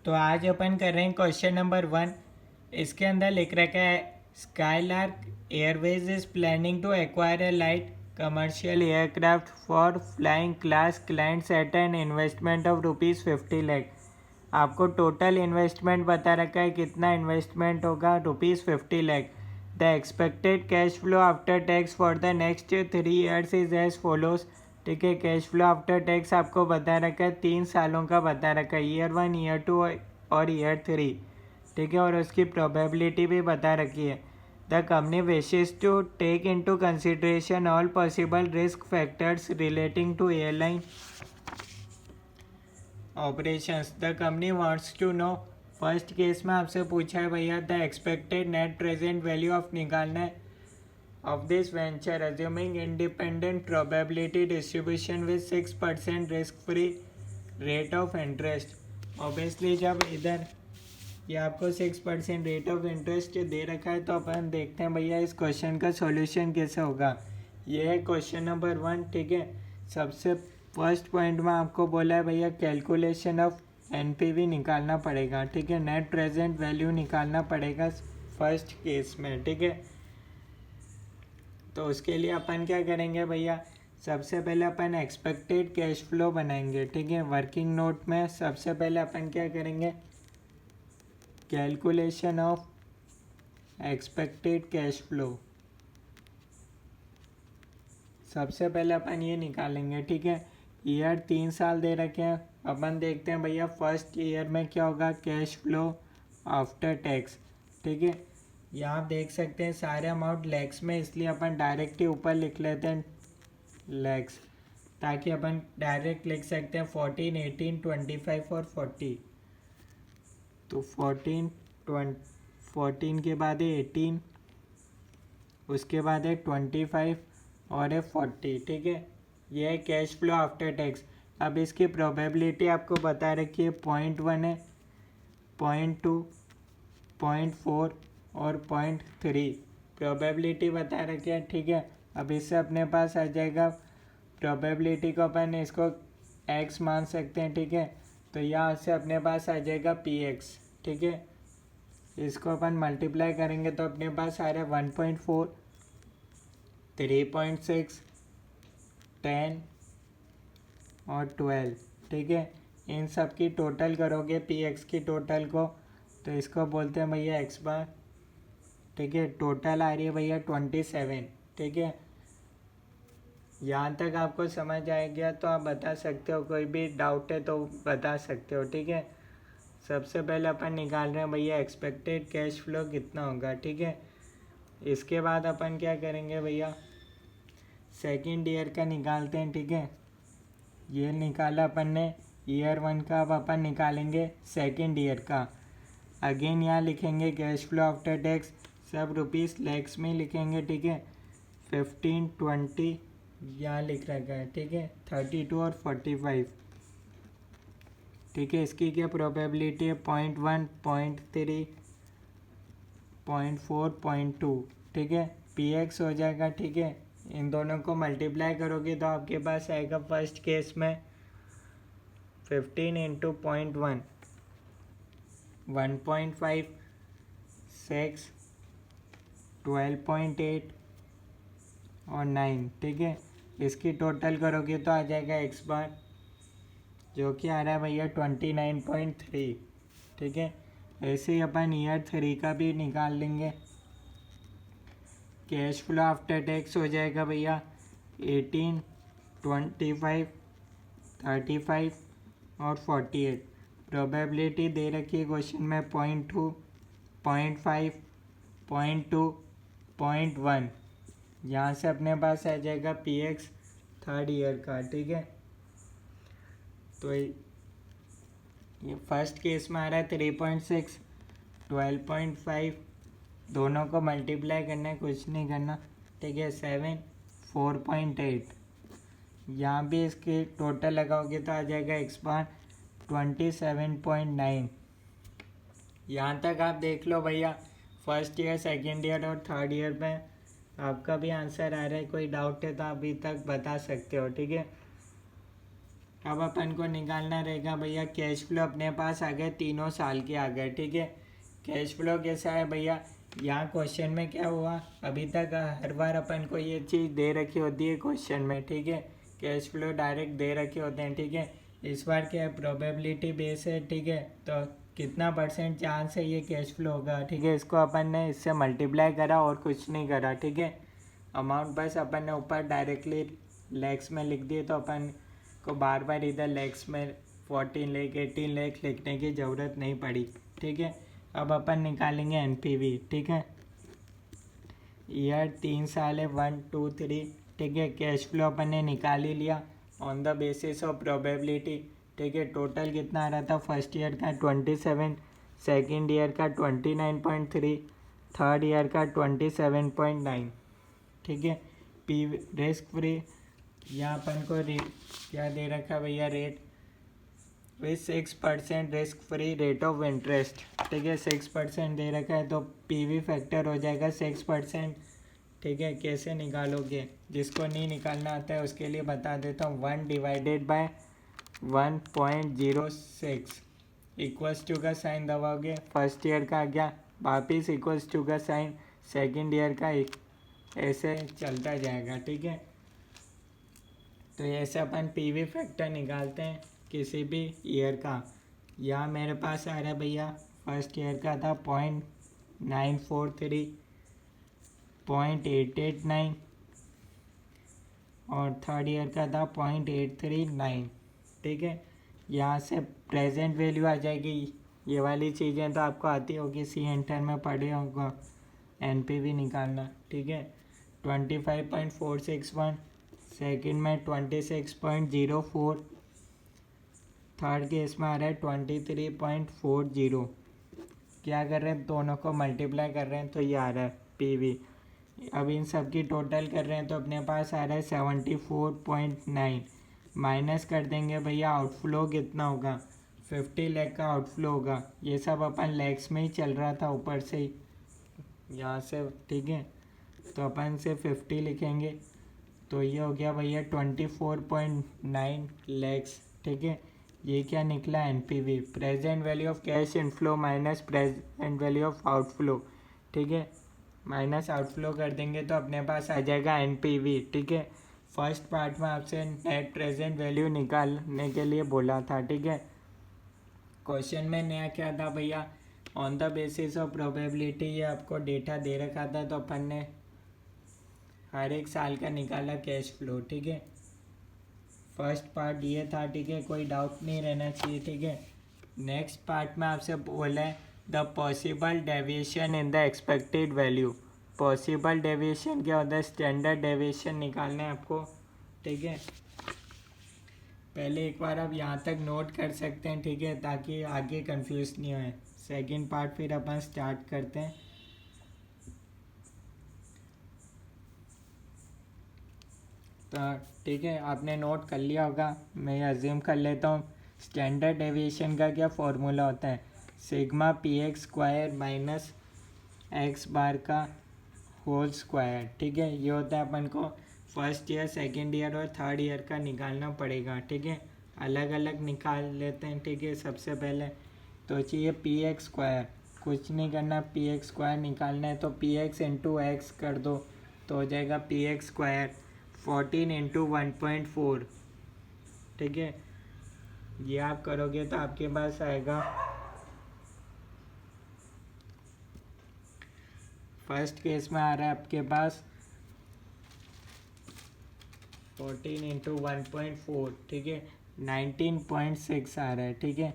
तो आज अपन कर रहे हैं क्वेश्चन नंबर 1। इसके अंदर लिख रखा है Skylark Airways is planning to acquire a light commercial aircraft for flying class clients at an investment of ₹50 lakh. आपको टोटल इन्वेस्टमेंट बता रखा है, कितना इन्वेस्टमेंट होगा, ₹50 lakh. The expected cash flow after tax for the next 3 years is as follows. ठीक है, cash flow after tax आपको बता रखा है, 3 सालों का बता रखा है, ईयर 1, ईयर 2 और ईयर 3। ठीक है, और उसकी प्रोबेबिलिटी भी बता रखी है। The company wishes to take into consideration all possible risk factors relating to airline operations. The company wants to know, first case में आपसे पूछा है भैया the expected net present value of निकालना है of this venture assuming independent probability distribution with 6% risk free rate of interest। Obviously जब इधर ये आपको 6% रेट ऑफ इंटरेस्ट दे रखा है तो अपन देखते हैं भैया इस क्वेश्चन का सॉल्यूशन कैसे होगा। ये है क्वेश्चन नंबर 1। ठीक है, सबसे फर्स्ट पॉइंट में आपको बोला है भैया कैलकुलेशन ऑफ एनपीवी निकालना पड़ेगा। ठीक है, नेट प्रेजेंट वैल्यू निकालना पड़ेगा फर्स्ट केस में। ठीक है, तो उसके लिए अपन क्या करेंगे भैया, सबसे पहले अपन एक्सपेक्टेड कैश फ्लो बनाएंगे। ठीक है, वर्किंग नोट में सबसे पहले अपन क्या करेंगे, calculation of expected cash flow सबसे पहले अपन ये निकालेंगे। ठीक है, ईयर 3 साल दे रखे हैं, अपन देखते हैं भैया फर्स्ट ईयर में क्या होगा, कैश फ्लो आफ्टर टैक्स। ठीक है, यहाँ आप देख सकते हैं सारे अमाउंट लैक्स में, इसलिए अपन डायरेक्ट ही ऊपर लिख लेते हैं लैक्स, ताकि अपन डायरेक्ट लिख सकते हैं 14, 18, 25 और 40। तो 14 के बाद है 18, उसके बाद है 25 और है 40। ठीक है, ये है कैश फ्लो आफ्टर टैक्स। अब इसकी प्रोबेबिलिटी आपको बता रखी है 0.1 है, 0.2, 0.4 और 0.3 प्रोबेबिलिटी बता रखी है। ठीक है, अब इससे अपने पास आ जाएगा प्रोबेबिलिटी को अपन इसको x मान सकते हैं। ठीक है, तो यहाँ से अपने पास आ जाएगा px। ठीक है, इसको अपन मल्टीप्लाई करेंगे तो अपने पास आ रहा है 1.4, 3.6, 10 और 12। ठीक है, इन सब की टोटल करोगे px की टोटल को, तो इसको बोलते हैं भैया x बार। ठीक है, टोटल आ रही है भैया 27। ठीक है, यहाँ तक आपको समझ आ गया तो आप बता सकते हो, कोई भी डाउट है तो बता सकते हो। ठीक है, सबसे पहले अपन निकाल रहे हैं भैया एक्सपेक्टेड कैश फ्लो कितना होगा। ठीक है, इसके बाद अपन क्या करेंगे भैया, सेकेंड ईयर का निकालते हैं। ठीक है, ये निकाला अपन ने ईयर 1 का, अब अपन निकालेंगे सेकेंड ईयर का। अगेन यहाँ लिखेंगे कैश फ्लो आफ्टर टैक्स, सब रुपीस लैक्स में लिखेंगे। ठीक है, 15, 20 यहाँ लिख रखा है। ठीक है, 32 और 45। ठीक है, इसकी क्या प्रोबेबिलिटी है, 0.1, 0.3, 0.4, 0.2। ठीक है, px हो जाएगा। ठीक है, इन दोनों को मल्टीप्लाई करोगे तो आपके पास आएगा फर्स्ट केस में 15 इंटू 0.1, 1.5, 6, 12.8 और 9। ठीक है, इसकी टोटल करोगे तो आ जाएगा x बार, जो कि आ रहा है भैया 29.3। ठीक है, ऐसे ही अपन ईयर 3 का भी निकाल लेंगे। कैश फ्लो आफ्टर टैक्स हो जाएगा भैया 18, 25, 35 और 48। प्रोबेबिलिटी दे रखी है क्वेश्चन में 0.2, 0.5, 0.2, 0.1। यहाँ से अपने पास आ जाएगा px थर्ड ईयर का। ठीक है, तो ये फर्स्ट केस में आ रहा है 3.6, 12.5, दोनों को मल्टीप्लाई करना है, कुछ नहीं करना। ठीक है, 7, 4.8। यहाँ भी इसके टोटल लगाओगे तो आ जाएगा x बार 27.9। यहाँ तक आप देख लो भैया, फर्स्ट ईयर, सेकेंड ईयर और थर्ड ईयर में आपका भी आंसर आ रहा है। कोई डाउट है तो अभी तक बता सकते हो। ठीक है, अब अपन को निकालना रहेगा भैया कैश फ्लो अपने पास आ गए 3 साल के आ गए, ठीक है। कैश फ्लो कैसा है भैया, यहाँ क्वेश्चन में क्या हुआ, अभी तक हर बार अपन को ये चीज़ दे रखी होती है क्वेश्चन में, ठीक है। कैश फ्लो डायरेक्ट दे रखे होते हैं, ठीक है। इस बार क्या है, प्रोबेबिलिटी बेस है, ठीक है। तो कितना % चांस है ये कैश फ्लो होगा, ठीक है। इसको अपन ने इससे मल्टीप्लाई करा और कुछ नहीं करा, ठीक है। अमाउंट बस अपन ने ऊपर डायरेक्टली लैक्स में लिख दिए, तो अपन को बार बार इधर लैक्स में 14 लाख 18 लाख लिखने की ज़रूरत नहीं पड़ी, ठीक है। अब अपन निकालेंगे एनपीवी, ठीक है। ईयर 3 साल है, 1 2 3, ठीक है। कैश फ्लो अपन ने निकाल ही लिया on the basis of probability, ठीक है। टोटल कितना आ रहा था, फर्स्ट ईयर का 27, सेकेंड ईयर का 29.3, थर्ड ईयर का 27.9, ठीक है। पी रिस्क फ्री, यहाँ अपन को क्या दे रखा भैया, rate with 6% risk free rate of interest, ठीक है। 6% दे रखा है, तो पीवी फैक्टर हो जाएगा 6%, ठीक है। कैसे निकालोगे, जिसको नहीं निकालना आता है उसके लिए बता देता हूँ। 1/1.06 इक्वल्स टू का साइन दबाओगे, फर्स्ट ईयर का आ गया, वापिस इक्वल्स टू का साइन सेकेंड ईयर का, ऐसे चलता जाएगा, ठीक है। तो ऐसे अपन पीवी फैक्टर निकालते हैं किसी भी ईयर का। यहाँ मेरे पास आ रहा है भैया, फर्स्ट ईयर का था 0.943, 0.889 और थर्ड ईयर का था 0.839, ठीक है। यहाँ से प्रेजेंट वैल्यू आ जाएगी, ये वाली चीज़ें तो आपको आती होगी, सी एंटर में पढ़े होगा एनपीवी निकालना, ठीक है। 25.461, सेकेंड में 26.04, थर्ड केस में आ रहा है 23.40। क्या कर रहे हैं, दोनों को मल्टीप्लाई कर रहे हैं तो ये आ रहा है पीवी। अब इन सब की टोटल कर रहे हैं तो अपने पास आ रहा है 74.9, माइनस कर देंगे भैया, आउटफ्लो कितना होगा, 50 लाख का आउटफ्लो होगा। ये सब अपन लैक्स में ही चल रहा था ऊपर से ही यहाँ से, ठीक है। तो अपन से 50 लिखेंगे, तो ये हो गया भैया 24.9 लैक्स, ठीक है। ये क्या निकला, NPV, present value of cash inflow minus present value of outflow, ठीक है। माइनस आउटफ्लो कर देंगे तो अपने पास आ जाएगा एनपीवी, ठीक है। फर्स्ट पार्ट में आपसे नेट प्रेजेंट वैल्यू निकालने के लिए बोला था, ठीक है। क्वेश्चन में नया क्या था भैया, on the basis of probability, ये आपको डेटा दे रखा था, तो अपन ने हर एक साल का निकाला कैश फ्लो, ठीक है। फर्स्ट पार्ट ये था, ठीक है, कोई डाउट नहीं रहना चाहिए, ठीक है। नेक्स्ट पार्ट में आपसे बोला है the possible deviation in the expected value. Possible deviation क्या होता है, स्टैंडर्ड डेविएशन निकालना है आपको, ठीक है। पहले एक बार आप यहाँ तक नोट कर सकते हैं, ठीक है, ताकि आगे कंफ्यूज नहीं होए। सेकंड पार्ट फिर अपन स्टार्ट करते हैं। तो ठीक है, आपने नोट कर लिया होगा, मैं अज्यूम कर लेता हूँ। स्टैंडर्ड डेविएशन का क्या फॉर्मूला होता है, sigma P X square minus X bar का होल स्क्वायर, ठीक है। ये होता है अपन को फर्स्ट ईयर, सेकेंड ईयर और थर्ड ईयर का निकालना पड़ेगा, ठीक है। अलग अलग निकाल लेते हैं, ठीक है। सबसे पहले तो चाहिए पी एक्स स्क्वायर, कुछ नहीं करना, पी एक्स स्क्वायर निकालना है तो पी एक्स इंटू एक्स कर दो, तो हो जाएगा पी एक्स स्क्वायर 14 इंटू 1.4, ठीक है। ये आप करोगे तो आपके पास आएगा, फर्स्ट केस में आ रहा है आपके पास 14 इंटू 1.4, ठीक है, 19.6 आ रहा है, ठीक है।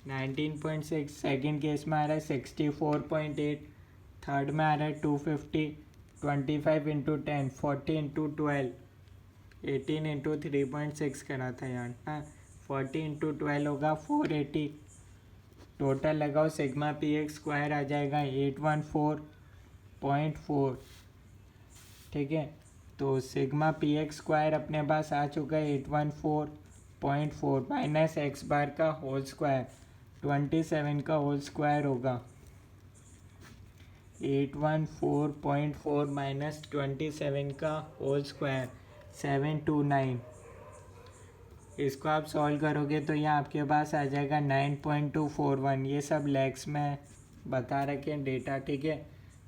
19.6, सेकेंड केस में आ रहा है 64.8, थर्ड में आ रहा है 250, 25 इंटू 10, 40 इंटू 12, 18 इंटू 3.6 करा था यार, हाँ। 40 इंटू 12 होगा 480, टोटल लगाओ, सिग्मा पी एक्स स्क्वायर आ जाएगा 814.4, ठीक है। तो सिग्मा पी एक्स स्क्वायर अपने पास आ चुका है 814.4 माइनस एक्स बार का होल स्क्वायर 27 का होल स्क्वायर होगा, 814.4 माइनस 27 का होल स्क्वायर 729, इसको आप सॉल्व करोगे तो यहाँ आपके पास आ जाएगा 9.241। ये सब लैक्स में बता रखे हैं डेटा, ठीक है।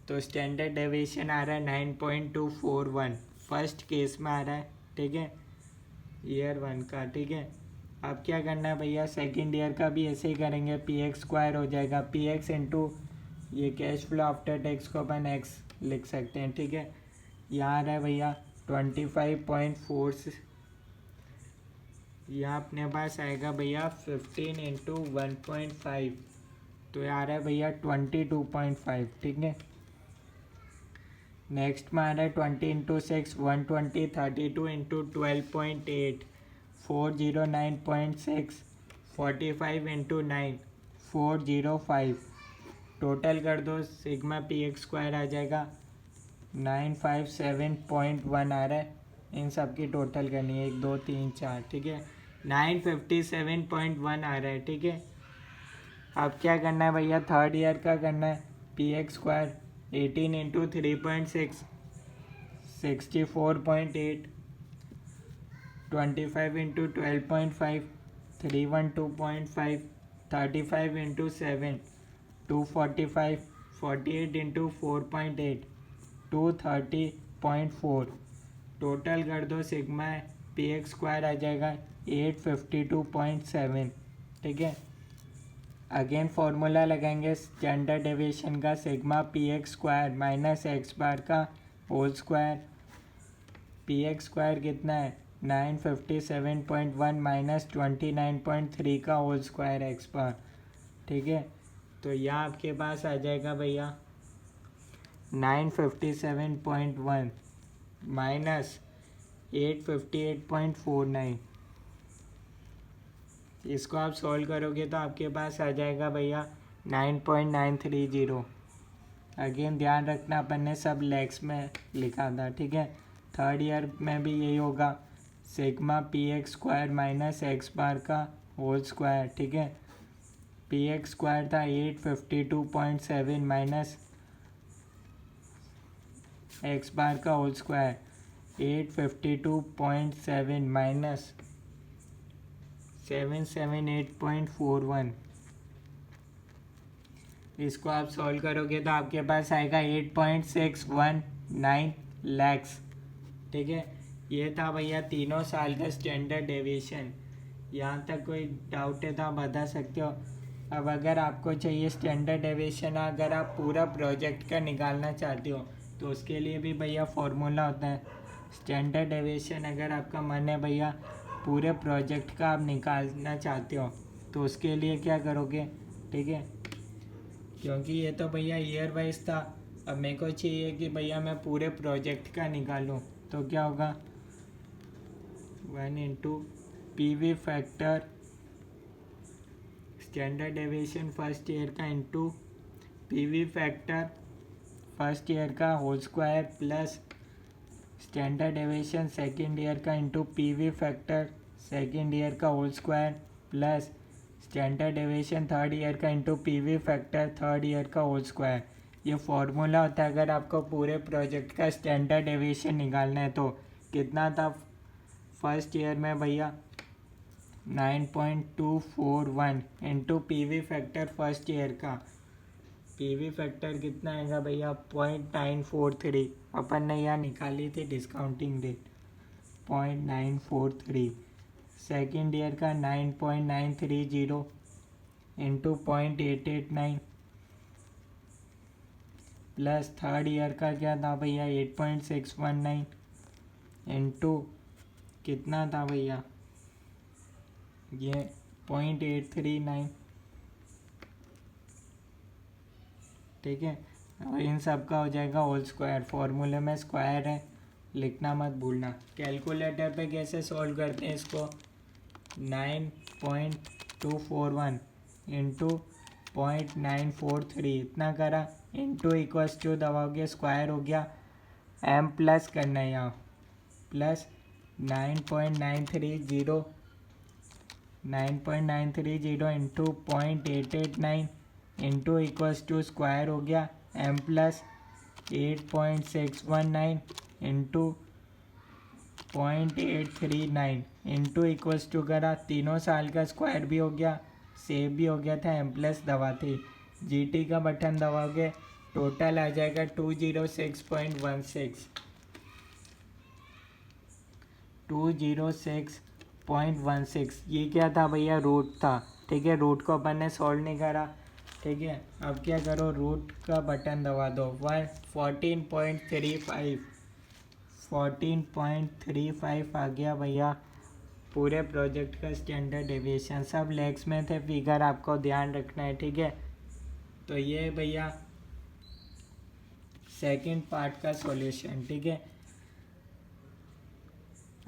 तो स्टैंडर्ड डेविएशन आ रहा है 9.241 फर्स्ट केस में आ रहा है, ठीक है, ईयर 1 का, ठीक है। अब क्या करना है भैया, सेकेंड ईयर का भी ऐसे ही करेंगे, पी एक्स स्क्वायर हो जाएगा, पी एक्स इंटू ये कैश फ्लो आफ्टर टैक्स को अपन एक्स लिख सकते हैं, ठीक है। यहाँ आ रहा है भैया 25.4, यहाँ अपने पास आएगा भैया 15 इंटू 1.5, तो ये आ रहा है भैया 22.5, ठीक है। नेक्स्ट में आ रहा है 20 इंटू 6 120, 32 इंटू 12.8 409.6, 45 इंटू 9 405, टोटल कर दो, सिग्मा पी एक्स स्क्वायर आ जाएगा 957.1 आ रहा है। इन सब की टोटल करनी है, 1 2 3 4, ठीक है, 957.1 आ रहा है, ठीक है। अब क्या करना है भैया, थर्ड ईयर का करना है, P X square 18 into 3.6 64.8, 25 into 12.5 312.5, 35 into 7 245, 48 into 4.8 230.4, total कर दो, सिग्मा पी एक्स स्क्वायर आ जाएगा 852.7, ठीक है। अगेन फार्मूला लगाएंगे स्टैंडर्ड डेविएशन का, sigma P X square minus X bar का whole square, P X square कितना है 957.1 माइनस 29.3 का होल स्क्वायर एक्स बार, ठीक है। तो यहाँ आपके पास आ जाएगा भैया 957.1 माइनस 858.49, इसको आप सॉल्व करोगे तो आपके पास आ जाएगा भैया 9.930। अगेन ध्यान रखना अपन ने सब लैक्स में लिखा था, ठीक है। थर्ड ईयर में भी यही होगा, sigma P X square minus X bar का होल स्क्वायर, ठीक है। पी एक्स स्क्वायर था 852.7 माइनस एक्स बार का होल स्क्वायर 852.7 माइनस 778.41, इसको आप सॉल्व करोगे तो आपके पास आएगा 8.619 लैक्स, ठीक है। ये था भैया तीनों साल का स्टैंडर्ड डेविएशन। यहाँ तक कोई डाउट है तो आप बता सकते हो। अब अगर आपको चाहिए स्टैंडर्ड डेविएशन, अगर आप पूरा प्रोजेक्ट का निकालना चाहते हो तो उसके लिए भी भैया फॉर्मूला होता है स्टैंडर्ड डेविएशन। अगर आपका मन है भैया पूरे प्रोजेक्ट का आप निकालना चाहते हो तो उसके लिए क्या करोगे, ठीक है, क्योंकि ये तो भैया ईयर वाइज था, अब मेरे को चाहिए कि भैया मैं पूरे प्रोजेक्ट का निकालूं, तो क्या होगा 1 into P V factor standard deviation first year का into P V factor first year का whole square plus standard deviation second year का into P V factor second year का whole square plus standard deviation third year का into P V factor third year का whole square. ये formula होता है अगर आपको पूरे प्रोजेक्ट का स्टैंडर्ड डेविएशन निकालना है। तो कितना था फर्स्ट ईयर में भैया 9.241 into P V factor first year का, पी वी फैक्टर कितना आएगा भैया 0.943, अपन ने यहाँ निकाली थी डिस्काउंटिंग रेट 0.943, सेकेंड ईयर का 9.930 इंटू 0.889 प्लस थर्ड ईयर का क्या था भैया 8.619 इंटू कितना था भैया ये 0.839, ठीक है। और इन सब का हो जाएगा होल स्क्वायर, फॉर्मूले में स्क्वायर है लिखना मत भूलना। कैलकुलेटर पे कैसे सॉल्व करते हैं इसको 9.241 इंटू 0.943 इतना करा इंटू इक्वल्स टू दबाओगे स्क्वायर हो गया, एम प्लस करना है यहाँ plus 9.930 into 0.889 into equals to square हो गया M plus 8.619 into 0.839 into equals to करा, तीनों साल का स्क्वायर भी हो गया, सेव भी हो गया था, एम प्लस दबा थी, GT का बटन दबाओगे टोटल आ जाएगा 206.16। 206.16 ये क्या था भैया, रूट था। ठीक है, रूट को अपन ने सॉल्व नहीं करा। ठीक है, अब क्या करो, रूट का बटन दबा दो। 14.35 आ गया भैया पूरे प्रोजेक्ट का स्टैंडर्ड डेविएशन। सब लेग्स में थे फिगर, आपको ध्यान रखना है। ठीक है, तो ये भैया सेकंड पार्ट का सॉल्यूशन। ठीक है,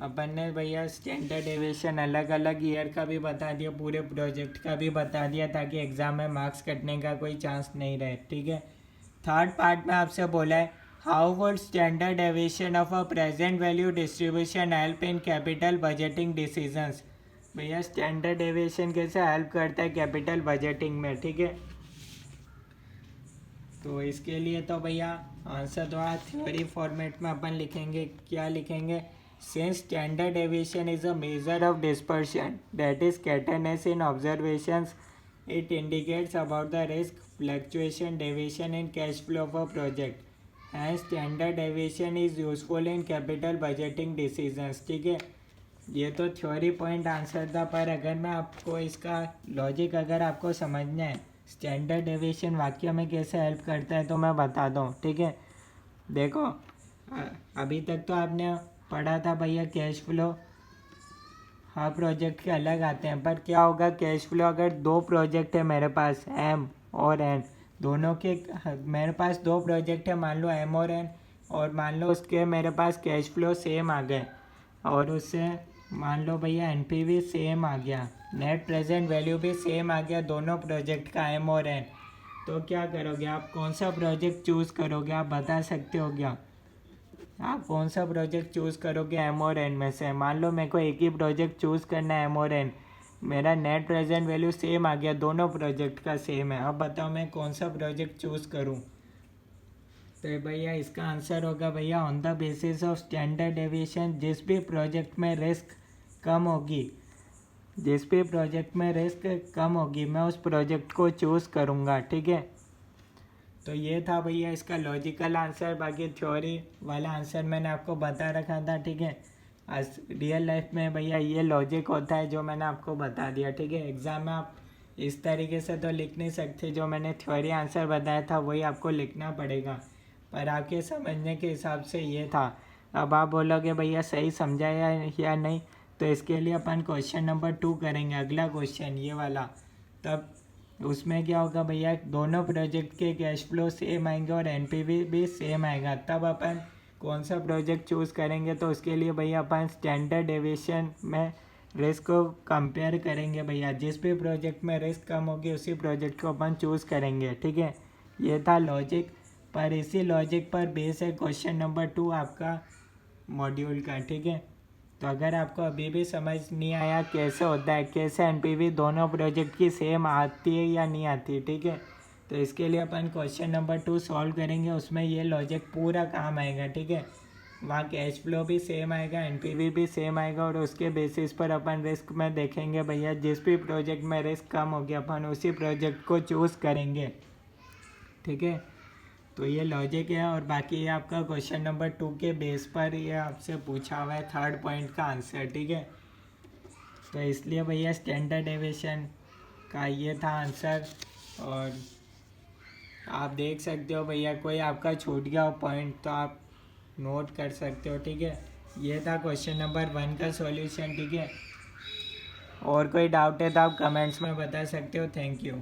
अपन ने भैया स्टैंडर्ड डेविएशन अलग अलग ईयर का भी बता दिया, पूरे प्रोजेक्ट का भी बता दिया, ताकि एग्जाम में मार्क्स कटने का कोई चांस नहीं रहे। ठीक है, थर्ड पार्ट में आपसे बोला है how would standard deviation of a present value distribution help in capital budgeting decisions. भैया स्टैंडर्ड डेविएशन कैसे हेल्प करता है कैपिटल बजटिंग में। ठीक है, तो इसके लिए तो भैया आंसर थोड़ा थ्योरी फॉर्मेट में अपन लिखेंगे। क्या लिखेंगे, since standard deviation is a measure of dispersion that is scatteredness in observations, it indicates about the risk fluctuation deviation in cash flow of a project, and standard deviation is useful in capital budgeting decisions। ठीक है, ये तो theory point answer था, पर अगर मैं आपको इसका लॉजिक अगर आपको समझना है स्टैंडर्ड डेविएशन वाक्य में कैसे हेल्प करता है तो मैं बता दूँ। ठीक है, देखो अभी तक तो आपने पढ़ा था भैया कैश फ्लो हर प्रोजेक्ट के अलग आते हैं, पर क्या होगा कैश फ्लो अगर दो प्रोजेक्ट है मेरे पास M और N, दोनों के मेरे पास दो प्रोजेक्ट है, मान लो M और N, और मान लो उसके मेरे पास कैश फ्लो सेम आ गए, और उससे मान लो भैया NPV सेम आ गया, नेट प्रेजेंट वैल्यू भी सेम आ गया दोनों प्रोजेक्ट का M और N, तो क्या करोगे आप, कौन सा प्रोजेक्ट चूज़ करोगे, आप बता सकते हो क्या, आप कौन सा प्रोजेक्ट चूज़ करोगे M और N में से। मान लो मेरे को एक ही प्रोजेक्ट चूज़ करना है M और N, मेरा नेट प्रेजेंट वैल्यू सेम आ गया, दोनों प्रोजेक्ट का सेम है, अब बताओ मैं कौन सा प्रोजेक्ट चूज़ करूं। तो भैया इसका आंसर होगा भैया on the basis of standard deviation, जिस भी प्रोजेक्ट में रिस्क कम होगी, जिस भी प्रोजेक्ट में रिस्क कम होगी मैं उस प्रोजेक्ट को चूज़ करूँगा। ठीक है, तो ये था भैया इसका लॉजिकल आंसर, बाकी थ्योरी वाला आंसर मैंने आपको बता रखा था। ठीक है, आज रियल लाइफ में भैया ये लॉजिक होता है जो मैंने आपको बता दिया। ठीक है, एग्ज़ाम में आप इस तरीके से तो लिख नहीं सकते, जो मैंने थ्योरी आंसर बताया था वही आपको लिखना पड़ेगा, पर आपके समझने के हिसाब से ये था। अब आप बोलोगे भैया सही समझा या नहीं, तो इसके लिए अपन क्वेश्चन नंबर 2 करेंगे, अगला क्वेश्चन ये वाला। तब उसमें क्या होगा भैया, दोनों प्रोजेक्ट के कैश फ्लो सेम आएंगे और NPV भी सेम आएगा, तब अपन कौन सा प्रोजेक्ट चूज़ करेंगे, तो उसके लिए भैया अपन स्टैंडर्ड डेविएशन में रिस्क को कंपेयर करेंगे भैया, जिस भी प्रोजेक्ट में रिस्क कम होगी उसी प्रोजेक्ट को अपन चूज़ करेंगे। ठीक है, ये था लॉजिक, पर इसी लॉजिक पर बेस है क्वेश्चन नंबर 2 आपका मॉड्यूल का। ठीक है, तो अगर आपको अभी भी समझ नहीं आया कैसे होता है, कैसे NPV दोनों प्रोजेक्ट की सेम आती है या नहीं आती, ठीक है, तो इसके लिए अपन क्वेश्चन नंबर 2 सॉल्व करेंगे, उसमें ये लॉजिक पूरा काम आएगा। ठीक है, वहाँ कैश फ्लो भी सेम आएगा, NPV भी सेम आएगा, और उसके बेसिस पर अपन रिस्क में देखेंगे भैया, जिस भी प्रोजेक्ट में रिस्क कम हो गया अपन उसी प्रोजेक्ट को चूज़ करेंगे। ठीक है, तो ये लॉजिक है, और बाकी ये आपका क्वेश्चन नंबर 2 के बेस पर ये आपसे पूछा हुआ है थर्ड पॉइंट का आंसर। ठीक है, तो इसलिए भैया स्टैंडर्ड डेविएशन का ये था आंसर, और आप देख सकते हो भैया कोई आपका छूट गया हो पॉइंट तो आप नोट कर सकते हो। ठीक है, ये था क्वेश्चन नंबर 1 का सॉल्यूशन। ठीक है, और कोई डाउट है तो आप कमेंट्स में बता सकते हो। Thank you.